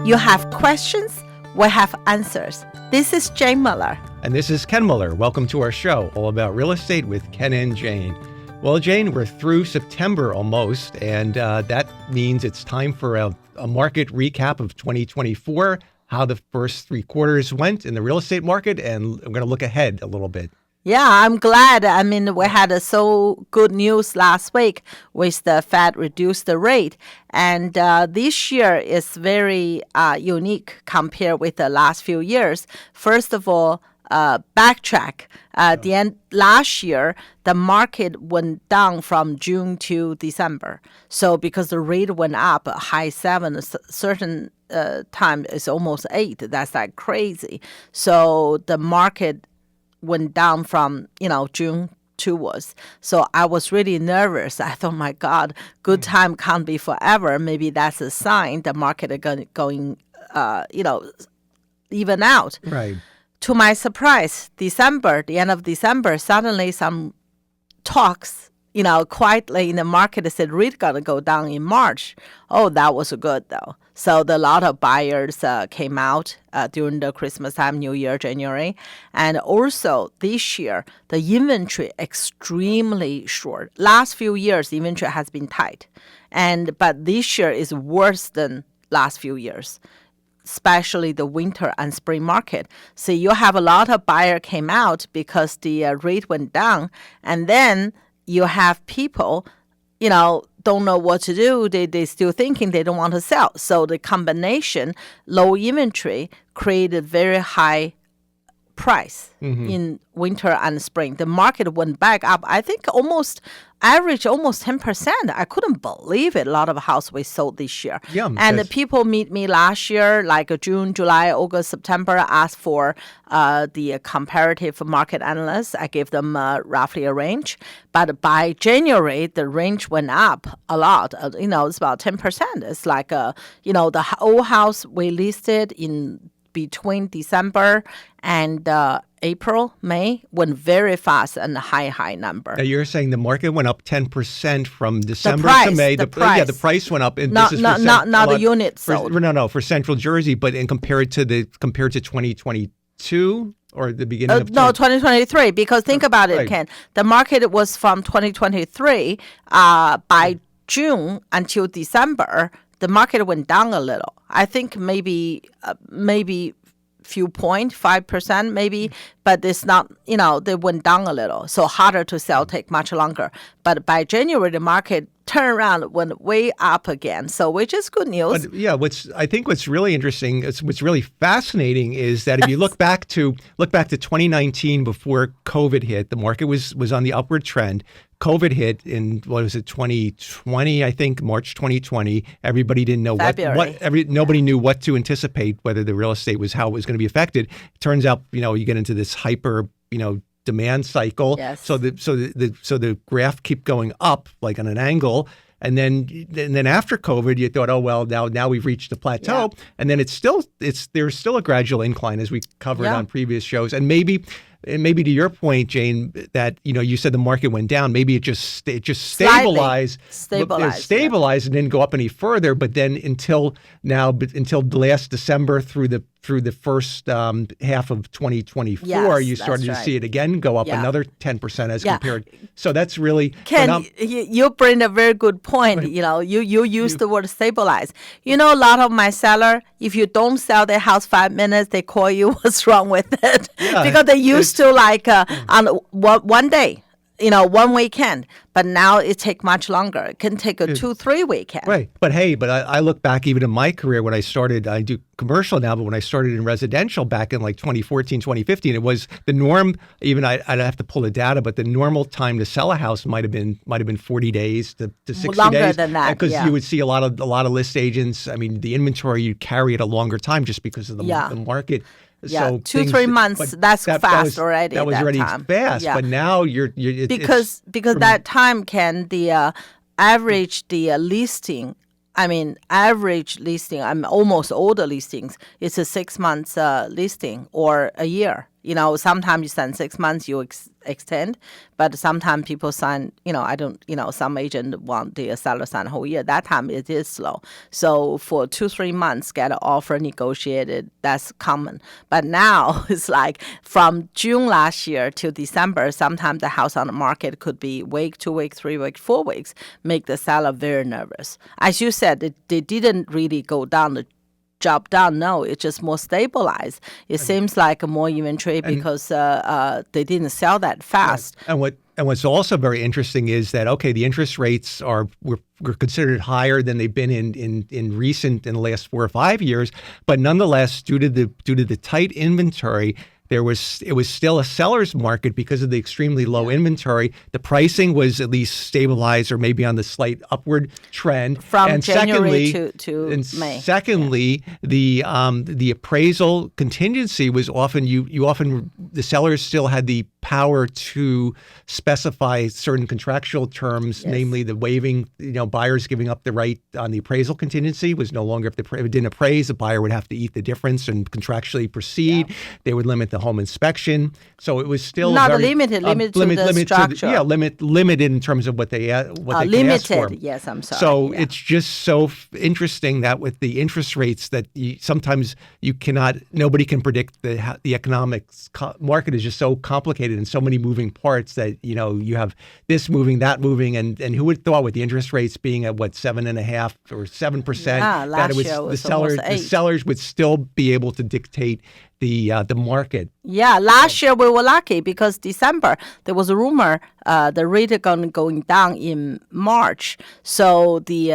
You have questions, we have answers. This is Jane Muller. And this is Ken Muller. Welcome to our show, all about real estate with Ken and Jane. Well, Jane, we're through September almost, and that means it's time for a market recap of 2024, how the first 3 quarters went in the real estate market, and I'm going to look ahead a little bit. Yeah, I'm glad. I mean, we had so good news last week with the Fed reduced the rate. And this year is very unique compared with the last few years. First of all, backtrack. The end last year, the market went down from June to December. So because the rate went up high 7, a certain time is almost 8. That's like crazy. So the market went down from, June towards. So I was really nervous. I thought, my God, good time can't be forever. Maybe that's a sign the market is going, even out. Right. To my surprise, the end of December, suddenly some talks, quietly in the market said rate going to go down in March. Oh, that was good though. So a lot of buyers came out during the Christmas time, New Year, January. And also this year, the inventory extremely short. Last few years, inventory has been tight. But this year is worse than last few years, especially the winter and spring market. So you have a lot of buyer came out because the rate went down. And then you have people, don't know what to do. They still thinking they don't want to sell. So the combination, low inventory, created very high price in winter and spring. The market went back up. I think almost 10%. I couldn't believe it. A lot of houses we sold this year. Yeah, and the people meet me last year, like June, July, August, September, asked for the comparative market analysts. I gave them roughly a range. But by January, the range went up a lot. It's about 10%. It's like, the old house we listed in between December and April, May, went very fast and a high number. Now you're saying the market went up 10% from December to May. The price. Yeah, the price went up. And not the unit sold. sold. No, for Central Jersey, but compared to 2022 or the beginning of 2023. Because think about it, right. Ken. The market was from 2023 by June until December. The market went down a little. I think maybe few 5% maybe, but it's not, they went down a little. So harder to sell, take much longer. But by January, the market turned around, went way up again. So which is good news. But yeah, what's really interesting, what's really fascinating is that if you look back to 2019 before COVID hit, the market was on the upward trend. COVID hit in, 2020, I think, March 2020. Everybody didn't know nobody knew what to anticipate, whether the real estate was how it was going to be affected. It turns out, you get into this hyper, demand cycle. Yes. So the graph keep going up like on an angle. And then after COVID, you thought, oh well, now we've reached a plateau, and then there's still a gradual incline as we covered on previous shows, and maybe to your point, Jane, that you said the market went down. Maybe it just stabilized, and didn't go up any further. But then until last December through the first half of 2024, you started to see it again go up another 10% as compared. So that's really Ken. You bring a very good point. You use the word stabilize. A lot of my seller, if you don't sell their house 5 minutes, they call you. What's wrong with it? Because they used to on one day, one weekend. But now it takes much longer. It can take a 2-3 weekend. Right. But I look back even in my career when I started, I do commercial now, but when I started in residential back in like 2014, 2015, it was the norm. Even I'd have to pull the data, but the normal time to sell a house might have been 40 days to 60 longer days. Than that. Because you would see a lot of list agents. I mean, the inventory you carry at a a longer time just because of the market. Yeah, so 2-3 months. That's fast already. That was already time. fast, but now because that time can the average listing. Average listing. Almost all the listings. It's a 6 months listing or a year. Sometimes you sign 6 months, you extend, but sometimes people sign, some agent want the seller sign a whole year. That time it is slow. So for 2-3 months, get an offer negotiated, that's common. But now it's like from June last year till December, sometimes the house on the market could be week, 2 weeks, 3 weeks, 4 weeks, make the seller very nervous. As you said, they didn't really go down the job down. No, it's just more stabilized. It seems like more inventory because they didn't sell that fast. Right. And what's also very interesting is that the interest rates were considered higher than they've been in the last 4 or 5 years, but nonetheless, due to the tight inventory, it was still a seller's market because of the extremely low inventory. The pricing was at least stabilized or maybe on the slight upward trend. From January to May. Secondly, the appraisal contingency was often the sellers still had the power to specify certain contractual terms, namely the waiving, buyers giving up the right on the appraisal contingency was no longer, if it didn't appraise, the buyer would have to eat the difference and contractually proceed. Yeah. They would limit the home inspection. So it was still not limited to the structure. Limited in terms of what they can ask for. Yes, I'm sorry. So it's just so interesting that with the interest rates that sometimes nobody can predict the economics market is just so complicated and so many moving parts that you have this moving, that moving, and who would have thought with the interest rates being at 7.5% or 7%, that the sellers would still be able to dictate the market. Yeah, last year we were lucky because December there was a rumor the rate going down in March, so the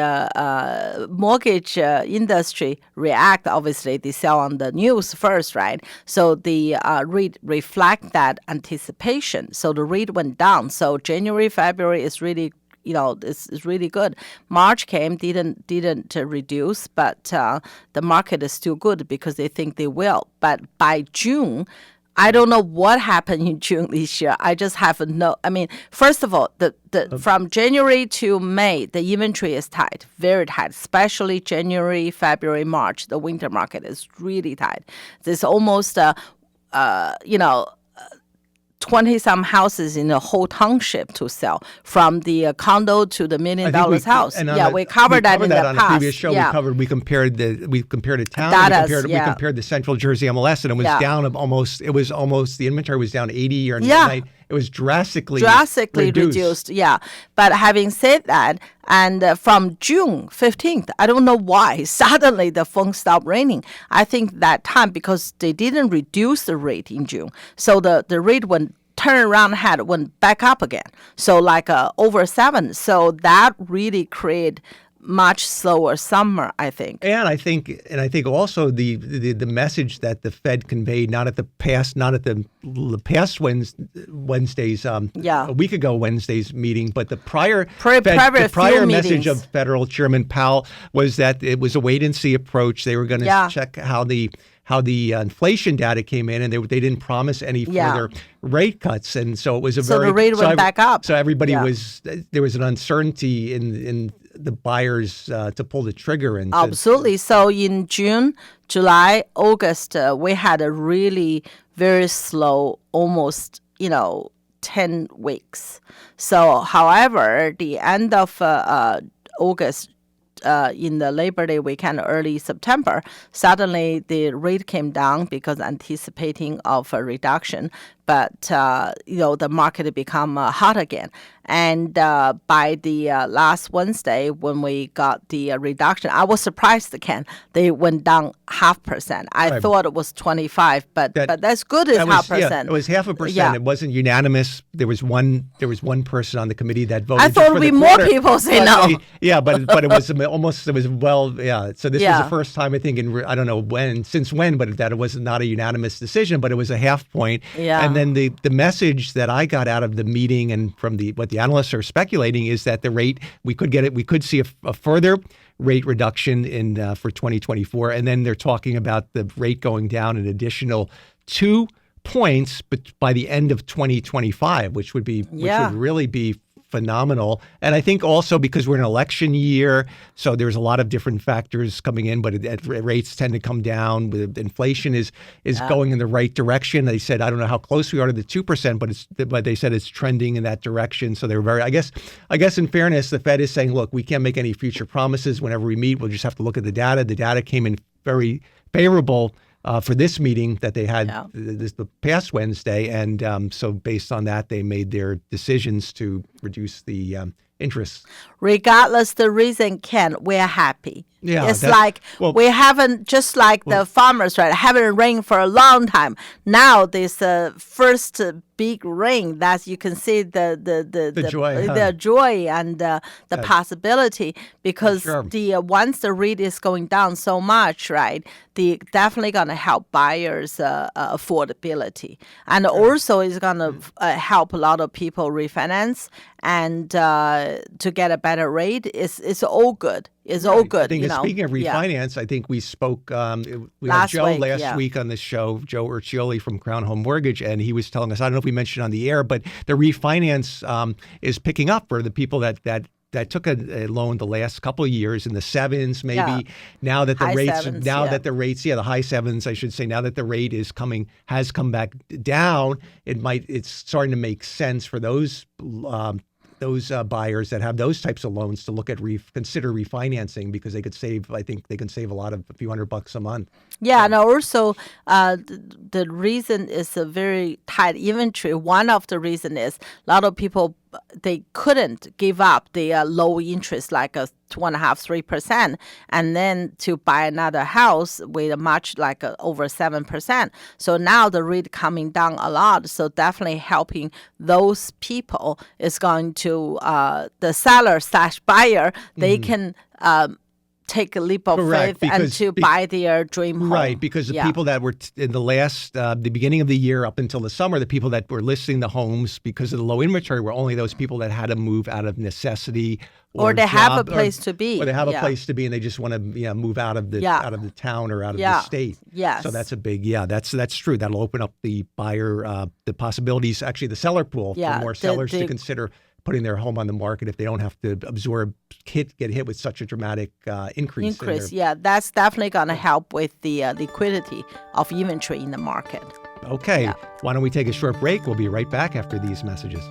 mortgage industry react. Obviously, they sell on the news first, right? So the rate reflect that anticipation. So the rate went down. So January, February is really. It's really good. March came, didn't reduce, but the market is still good because they think they will. But by June, I don't know what happened in June this year. I just have first of all, from January to May, the inventory is tight, very tight, especially January, February, March. The winter market is really tight. There's almost, 20-some houses in the whole township to sell, from the condo to the $1 million house. We covered that in the past. On a previous show. We compared a town. We compared the Central Jersey MLS, and it was down the inventory was down 80 or 90. It was drastically reduced. Yeah, but having said that, and from June 15th, I don't know why suddenly the phone stopped ringing. I think that time because they didn't reduce the rate in June, so the rate went back up again. So like over 7. So that really created much slower summer, I think. And I think also the message that the Fed conveyed not at the past Wednesday's a week ago Wednesday's meeting, but the prior message of Federal Chairman Powell was that it was a wait and see approach. They were going to check how the inflation data came in, and they didn't promise any further rate cuts, and so it was the rate went back up. So everybody there was an uncertainty in the buyers to pull the trigger. And absolutely. So in June, July, August, we had a really very slow, almost 10 weeks. So, however, the end of August. In the Labor Day weekend, early September, suddenly the rate came down because anticipating of a reduction. But, the market become hot again. And by the last Wednesday, when we got the reduction, I was surprised, Ken. They went down 0.5%. I thought it was 25, but that's good as 0.5%. Yeah, it was 0.5%. Yeah. It wasn't unanimous. There was one person on the committee that voted. I thought it would be more people say no. Yeah, but it was So this was the first time, I think, I don't know since when, but that it was not a unanimous decision, but it was a 0.5 point. Yeah. And then the message that I got out of the meeting and from what the analysts are speculating is that the rate, we could see a further rate reduction for 2024. And then they're talking about the rate going down an additional 2 points, but by the end of 2025, which would really be phenomenal. And I think also because we're in an election year, so there's a lot of different factors coming in, but rates tend to come down. Inflation is going in the right direction. They said, I don't know how close we are to the 2%, but they said it's trending in that direction. So they're very, I guess in fairness, the Fed is saying, look, we can't make any future promises. Whenever we meet, we'll just have to look at the data. The data came in very favorable for this meeting that they had the past Wednesday. And so based on that, they made their decisions to reduce the interest. Regardless the reason, Ken, we're happy. Yeah, it's like we haven't, just like the farmers, right? Haven't rained for a long time. Now this first big rain, that you can see the joy and the possibility, because the once the rate is going down so much, right? The definitely gonna help buyers' affordability, and also is gonna help a lot of people refinance and to get a better rate. It's all good. It's all good. I think speaking of refinance, I think we spoke. We had Joe last week on this show, Joe Urcioli from Crown Home Mortgage, and he was telling us, I don't know if we mentioned on the air, but the refinance is picking up for the people that took a loan the last couple of years in the 7s, maybe. Yeah. Now that the high rates, sevens, that the rates, the high 7s, I should say. Now that the rate has come back down, it's starting to make sense for those buyers that have those types of loans to look at consider refinancing, because they could save. I think they can save a few $100 a month. Yeah, and also the reason is a very tight inventory. One of the reason is a lot of people, they couldn't give up the low interest, like a 2.5-3%, and then to buy another house with a much like over 7%. So now the rate coming down a lot. So definitely helping those people is going to the seller / buyer. They can take a leap of faith and to buy their dream home. Right, because the people that were in the beginning of the year up until the summer, the people that were listing the homes because of the low inventory were only those people that had to move out of necessity. Or they have a place to be. Or they have a place to be, and they just want to move out of the town or out of the state. Yes. So that's a big, that's true. That'll open up the buyer, the possibilities, actually the seller pool for more sellers to consider putting their home on the market if they don't have to get hit with such a dramatic increase. That's definitely going to help with the liquidity of inventory in the market. Okay, why don't we take a short break? We'll be right back after these messages.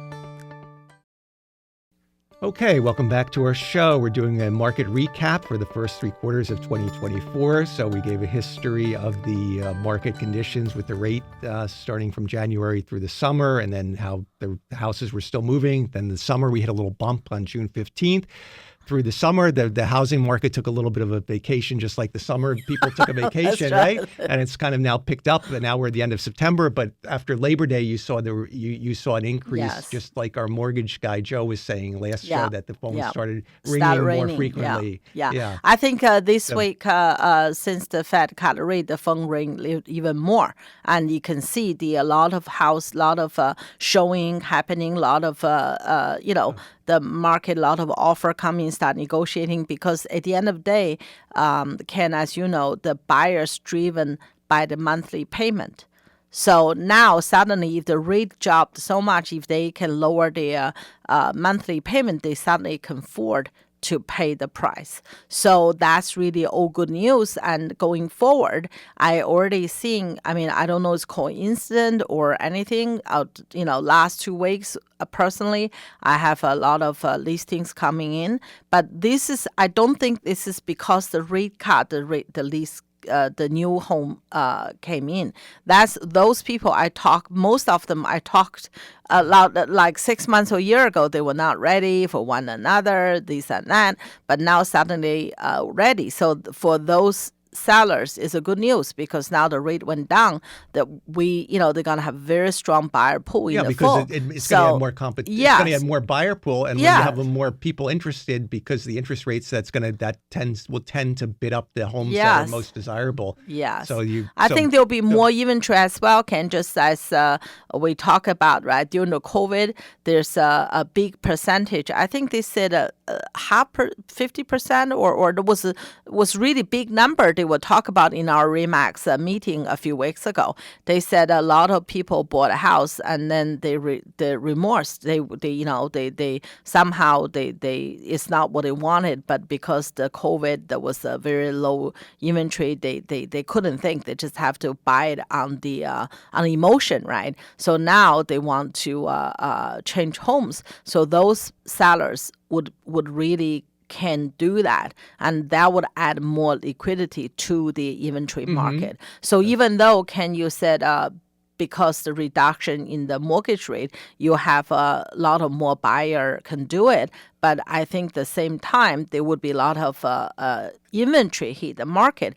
Okay, welcome back to our show. We're doing a market recap for the first 3 quarters of 2024. So we gave a history of the market conditions with the rate starting from January through the summer, and then how the houses were still moving. Then the summer, we hit a little bump on June 15th. Through the summer, the housing market took a little bit of a vacation, just like the summer people took a vacation, right? And it's kind of now picked up, and now we're at the end of September. But after Labor Day, you saw you saw an increase, just like our mortgage guy Joe was saying last show, that the phone started ringing more frequently. Yeah. I think this week, since the Fed cut rate, the phone ring even more, and you can see a lot of showing happening, a lot of the market, a lot of offer coming, start negotiating, because at the end of the day, Ken, as you know, the buyer's driven by the monthly payment. So now suddenly, if the rate dropped so much, if they can lower their monthly payment, they suddenly can afford to pay the price. So that's really all good news. And going forward, I already seeing, I don't know it's coincident or anything. Last 2 weeks, personally, I have a lot of listings coming in. But I don't think this is because the rate cut, the new home came in. That's those people most of them I talked a lot, like 6 months or a year ago, they were not ready for one another, this and that, but now suddenly ready. So for those sellers is a good news, because now the rate went down, that they're going to have very strong buyer pool in the fall. Because it's going to have more competition. It's going to have more buyer pool, and when you have more people interested, because the interest rates, will tend to bid up the homes that are most desirable. Yes. I think there'll be more inventory as well, Ken, just as we talk about, right? During the COVID, there's a big percentage. I think they said 50%, or there was really big number they would talk about in our Remax meeting a few weeks ago. They said a lot of people bought a house and then the remorse, they somehow they it's not what they wanted, but because the COVID, there was a very low inventory, they couldn't think, they just have to buy it on the emotion, right? So now they want to change homes. So those sellers would really can do that, and that would add more liquidity to the inventory market. So even though Ken, you said because the reduction in the mortgage rate, you have a lot of more buyer can do it. But I think the same time, there would be a lot of inventory hit the market.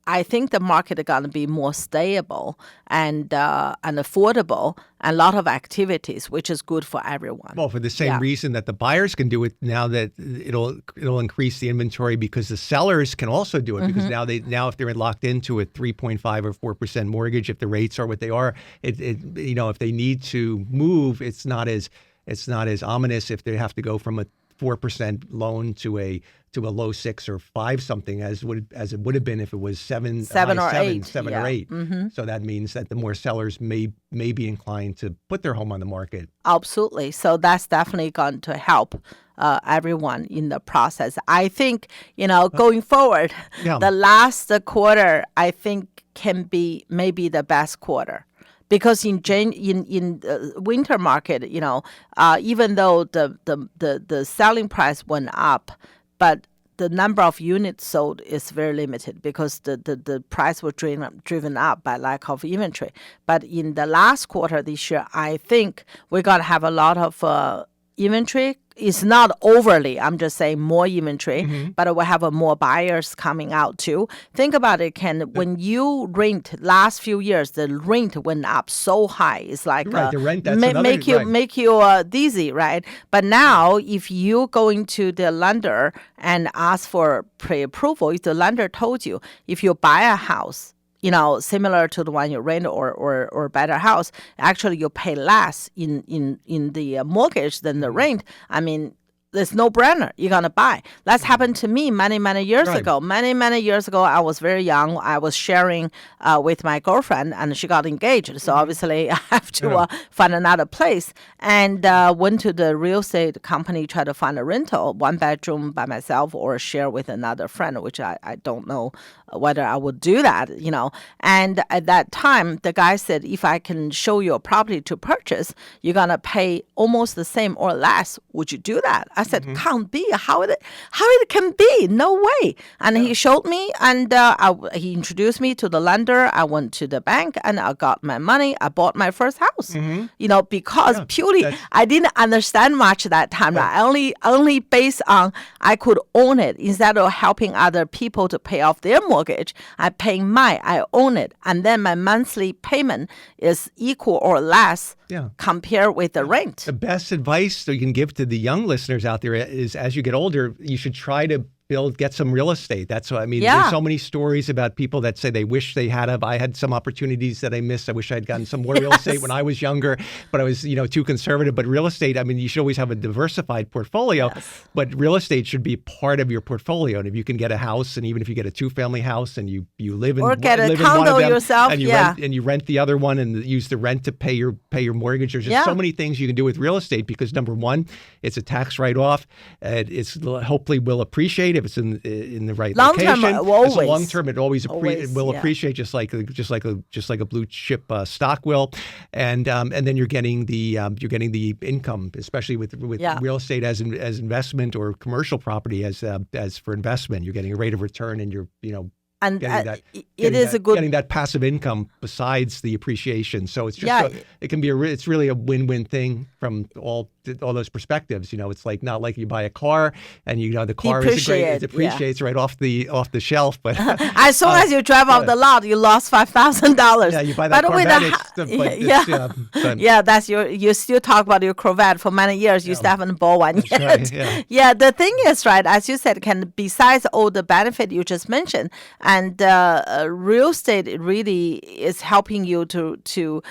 I think the market is going to be more stable and affordable, and a lot of activities, which is good for everyone. Well, for the same reason that the buyers can do it now, that it'll increase the inventory, because the sellers can also do it, because now if they're locked into a 3.5 or 4% mortgage, if the rates are what they are, if they need to move, it's not as ominous if they have to go from a 4% loan to a low 6 or 5 something, as it would have been if it was 7 or 8. So that means that the more sellers may be inclined to put their home on the market. Absolutely. So that's definitely going to help everyone in the process. I think going forward, the last quarter I think can be maybe the best quarter. Because in winter market, even though the selling price went up, but the number of units sold is very limited because the price was driven up by lack of inventory. But in the last quarter this year, I think we're going to have a lot of inventory. It's not overly, I'm just saying more inventory, but we'll have more buyers coming out too. Think about it, Ken. When you rent last few years, the rent went up so high. It's like the rent, that's make you dizzy, right? But now, if you go into the lender and ask for pre-approval, if the lender told you, if you buy a house, similar to the one you rent or better house, actually you pay less in the mortgage than the rent. I mean, there's no brainer. You're going to buy. That's happened to me many years ago. Many years ago, I was very young. I was sharing with my girlfriend, and she got engaged. So obviously, I have to find another place. And went to the real estate company, try to find a rental, 1 bedroom by myself or share with another friend, which I don't know whether I would do that, And at that time, the guy said, if I can show you a property to purchase, you're going to pay almost the same or less. Would you do that? I said, can't be. How it can be? No way. And he showed me, and he introduced me to the lender. I went to the bank, and I got my money. I bought my first house, because purely I didn't understand much at that time. Right? Only based on I could own it instead of helping other people to pay off their mortgage. I'm paying I own it. And then my monthly payment is equal or less compared with the rent. The best advice that you can give to the young listeners out there is, as you get older, you should try to get some real estate. That's what I mean. There's so many stories about people that say they wish they had I had some opportunities that I missed. I wish I had gotten some more real estate when I was younger, but I was, too conservative. But real estate, I mean, you should always have a diversified portfolio, but real estate should be part of your portfolio. And if you can get a house, and even if you get a 2-family house and you live in, or get a condo yourself, and you rent the other one and use the rent to pay your mortgage. There's just so many things you can do with real estate, because number one, it's a tax write-off. It's hopefully will appreciate if it's in the right location. Long term, it always will appreciate, just like a blue chip stock will, and then you're getting the income, especially with real estate as investment, or commercial property as for investment. You're getting a rate of return, and you're getting that passive income besides the appreciation. So it's just it can be it's really a win-win thing from all those perspectives. It's like not like you buy a car and the car it depreciates right off the shelf, but as soon as you drive off the lot, you lost $5,000. Yeah, you buy that Corvette. That's you still talk about your Corvette for many years. You still haven't bought one yet. Right, the thing is, right, as you said, besides all the benefit you just mentioned, and real estate really is helping you to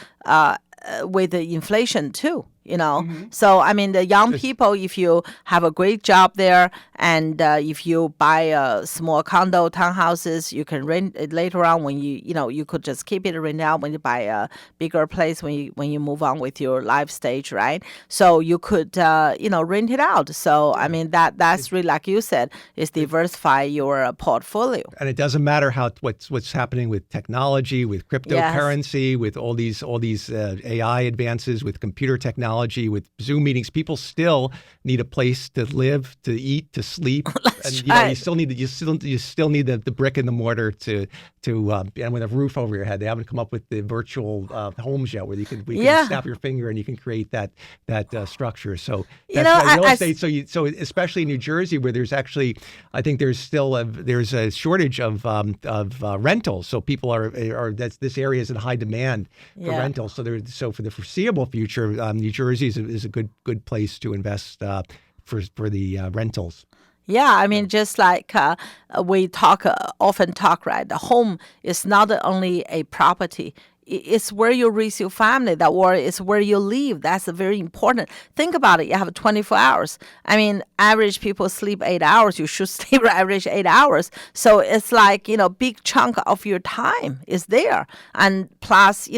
with the inflation too. you know. So I mean, the young people, if you have a great job there, and if you buy a small condo, townhouses, you can rent it later on when you could just keep it rent out when you buy a bigger place when you move on with your life stage, right? So you could rent it out. So I mean that's really, like you said, is diversify your portfolio. And it doesn't matter what's happening with technology, with cryptocurrency, with all these AI advances, with computer technology, with Zoom meetings. People still need a place to live, to eat, to sleep, and right. you still need the brick and the mortar to and with a roof over your head. They haven't come up with the virtual homes yet, where you can snap your finger and you can create that structure. So that's why real estate. So especially in New Jersey, where there's actually, I think there's still a shortage of rentals. So people this area is in high demand for rentals. So for the foreseeable future, New Jersey is a good place to invest for the rentals. Yeah, I mean, just like we often talk, right? The home is not only a property. It's where you raise your family, or it's where you live. That's very important. Think about it. You have 24 hours. I mean, average people sleep 8 hours. You should sleep average 8 hours. So it's like, big chunk of your time is there. And plus,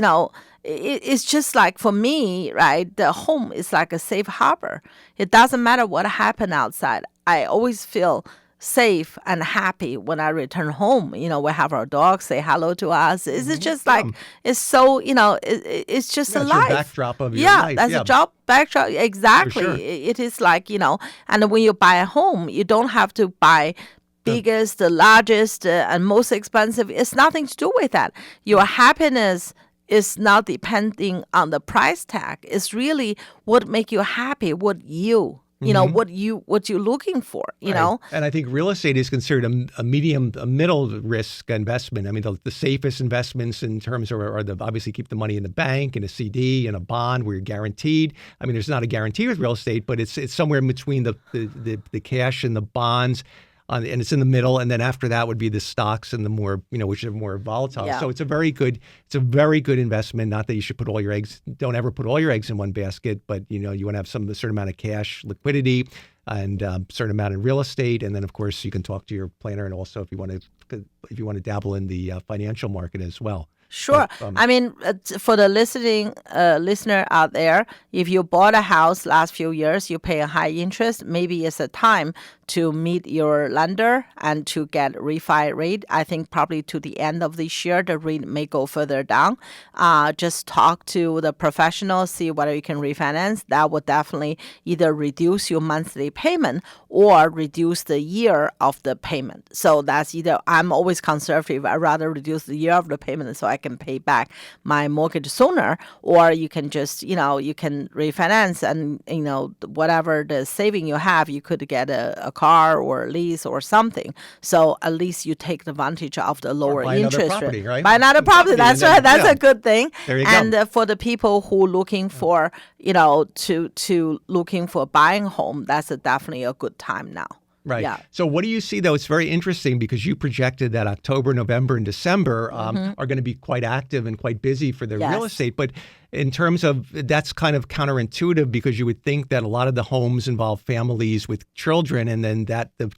it's just like, for me, right, the home is like a safe harbor. It doesn't matter what happened outside. I always feel safe and happy when I return home. We have our dogs say hello to us. It's just like, it's so, it's just a life. Your backdrop of your life. That's a job backdrop. Exactly. Sure. It is like, and when you buy a home, you don't have to buy biggest, the largest, and most expensive. It's nothing to do with that. Your happiness is not depending on the price tag. It's really what make you happy, what you're looking for, know. And I think real estate is considered a middle risk investment. I mean, the safest investments in terms are obviously keep the money in the bank, in a CD, in a bond where you're guaranteed. I mean, there's not a guarantee with real estate, but it's somewhere in between the cash and the bonds. And it's in the middle, and then after that would be the stocks and the more, which are more volatile. Yeah. So it's a very good investment. Not that you should don't ever put all your eggs in one basket, but you want to have a certain amount of cash liquidity and a certain amount in real estate, and then of course you can talk to your planner, and also if you want to dabble in the financial market as well. Sure. I mean, for the listener out there, if you bought a house last few years, you pay a high interest, maybe it's a time to meet your lender and to get refi rate. I think probably to the end of this year, the rate may go further down. Just talk to the professional, see whether you can refinance. That would definitely either reduce your monthly payment or reduce the year of the payment. So that's either, I'm always conservative. I'd rather reduce the year of the payment so I can pay back my mortgage sooner, or you can just, you can refinance and, whatever the saving you have, you could get a car or a lease or something. So at least you take advantage of the lower interest rate. Right? Buy another property. That's right. That's a good thing. There you go. For the people who looking for, to looking for buying home, that's definitely a good time now. Right. Yeah. So what do you see, though? It's very interesting because you projected that October, November, and December are going to be quite active and quite busy for the real estate. But in terms of, that's kind of counterintuitive because you would think that a lot of the homes involve families with children, and then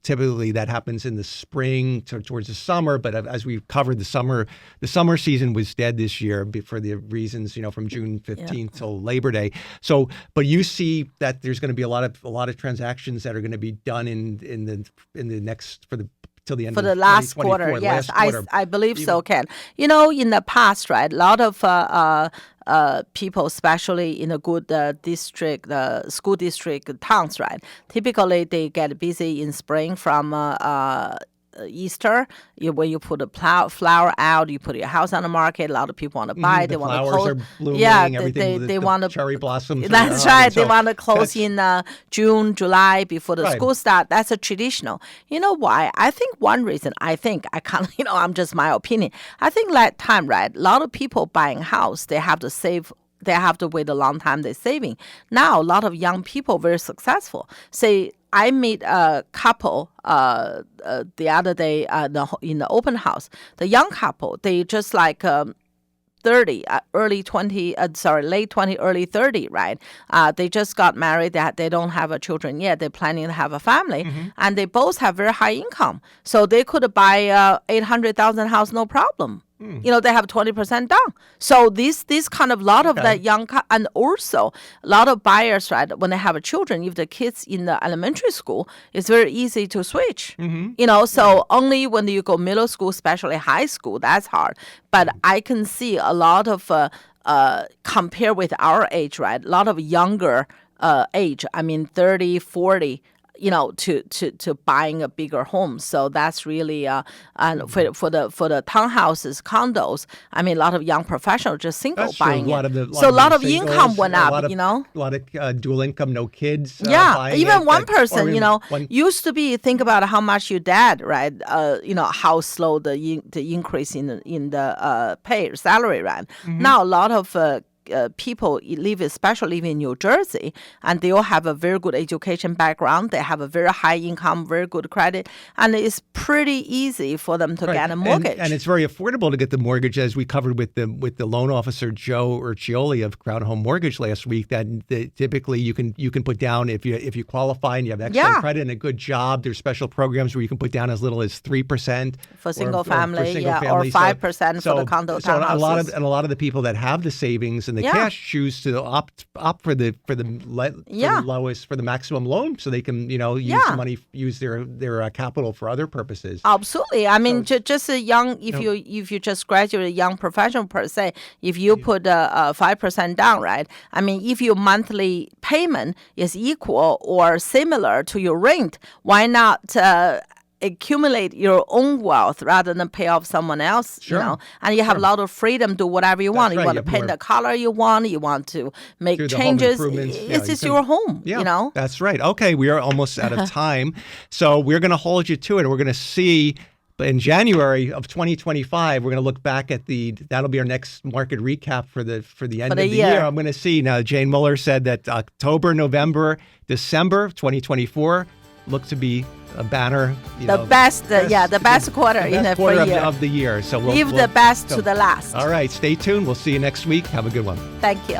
typically that happens in the spring towards the summer. But as we've covered, the summer season was dead this year for the reasons, from June 15th till Labor Day. So, but you see that there's going to be a lot of transactions that are going to be done in the next till the end for of the last quarter. Yes, I believe so, Ken. In the past, right, a lot of people, especially in a good district, school district towns, right, typically they get busy in spring from Easter, when you put a flower out, you put your house on the market. A lot of people want to buy. They want to close. Flowers are blooming. They want to cherry blossoms. That's right. They want to close in June, July before the school start. That's a traditional. You know why? I think one reason. I can't. I'm just my opinion. I think that time, right? A lot of people buying house, they have to save. They have to wait a long time. They're saving. Now, a lot of young people very successful. Say, I meet a couple the other day in the open house. The young couple, they just like 30, late 20, early 30, right? They just got married. They don't have a children yet. They're planning to have a family, and they both have very high income, so they could buy a $800,000 house no problem. They have 20% down. So this kind of lot of that and also a lot of buyers, right? When they have children, if the kids in the elementary school, it's very easy to switch. So only when you go middle school, especially high school, that's hard. But I can see a lot of compare with our age, right? A lot of younger age. I mean, 30, 40. To buying a bigger home. So that's really and for the townhouses, condos. I mean, a lot of young professionals just single buying it. So a lot of income went up. A lot of dual income, no kids. Even one person. Used to be think about how much your dad, right? How slow the increase in the pay salary, right? Now a lot of people especially live in New Jersey, and they all have a very good education background. They have a very high income, very good credit, and it's pretty easy for them to get a mortgage. And it's very affordable to get the mortgage, as we covered with the loan officer Joe Urcioli of Crown Home Mortgage last week. That typically you can put down if you qualify and you have excellent credit and a good job. There's special programs where you can put down as little as 3% for single family, or 5% for the condo townhouses. A lot of the people that have the savings and the cash choose to opt for the lowest, for the maximum loan, so they can use their capital for other purposes. Absolutely. I mean, just a young, if you just graduate a young professional per se, if you put 5% down, right? I mean, if your monthly payment is equal or similar to your rent, why not accumulate your own wealth rather than pay off someone else, and you have a lot of freedom to do whatever you want. You want to paint the color you want to make changes. It's just your home, That's right. Okay, we are almost out of time. So we're going to hold you to it. We're going to see in January of 2025, we're going to look back at that'll be our next market recap for the end of the year. I'm going to see now. Jane Muller said that October, November, December 2024 look to be a banner. The best quarter in the year. Of the year. So we'll leave the best to the last. All right, stay tuned. We'll see you next week. Have a good one. Thank you.